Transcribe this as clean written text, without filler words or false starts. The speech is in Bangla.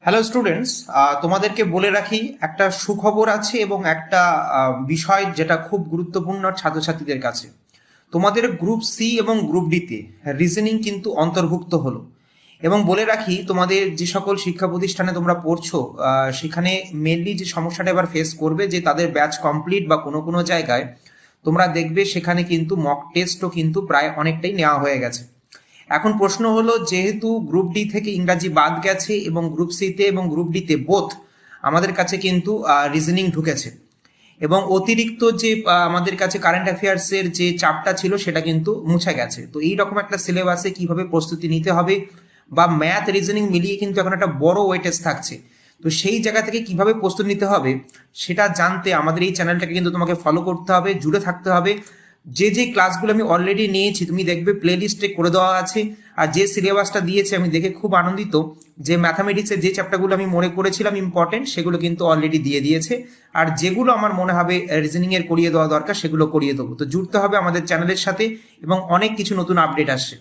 হ্যালো স্টুডেন্টস, তোমাদেরকে বলে রাখি একটা সুখবর আছে এবং একটা বিষয় যেটা খুব গুরুত্বপূর্ণ ছাত্রছাত্রীদের কাছে। তোমাদের গ্রুপ সি এবং গ্রুপ ডিতে রিজনিং কিন্তু অন্তর্ভুক্ত হলো। এবং বলে রাখি, তোমাদের যে সকল শিক্ষা প্রতিষ্ঠানে তোমরা পড়ছো সেখানে মেনলি যে সমস্যাটা এবার ফেস করবে যে তাদের ব্যাচ কমপ্লিট বা কোনো কোনো জায়গায় তোমরা দেখবে সেখানে কিন্তু মক টেস্টও কিন্তু প্রায় অনেকটাই নেওয়া হয়ে গেছে। এখন প্রশ্ন হলো, যেহেতু গ্রুপ ডি থেকে ইংরাজি বাদ গেছে এবং গ্রুপ সিতে এবং গ্রুপ ডিতে বোথ আমাদের কাছে কিন্তু রিজনিং ঢুকেছে এবং অতিরিক্ত যে আমাদের কাছে কারেন্ট অ্যাফেয়ার্সের যে চাপটা ছিল সেটা কিন্তু মুছে গেছে। তো এই রকম একটা সিলেবাসে কিভাবে প্রস্তুতি নিতে হবে বা ম্যাথ রিজনিং মিলিয়ে কিন্তু এখন একটা বড় ওয়েটেজ থাকছে, তো সেই জায়গা থেকে কিভাবে প্রস্তুতি নিতে হবে সেটা জানতে আমাদের এই চ্যানেলটাকে কিন্তু তোমাকে ফলো করতে হবে, জুড়ে থাকতে হবে। যে যে ক্লাসগুলো আমি অলরেডি নিয়েছি তুমি দেখবে প্লে লিস্টে করে দেওয়া আছে, আর যে সিলেবাসটা দিয়েছে আমি দেখে খুব আনন্দিত যে ম্যাথামেটিক্সের যে চ্যাপ্টারগুলো আমি মনে করেছিলাম ইম্পর্টেন্ট সেগুলো কিন্তু অলরেডি দিয়ে দিয়েছে, আর যেগুলো আমার মনে হবে রিজনিং এর করিয়ে দেওয়া দরকার সেগুলো করিয়ে দেবো। তো জুড়তে হবে আমাদের চ্যানেলের সাথে এবং অনেক কিছু নতুন আপডেট আসছে।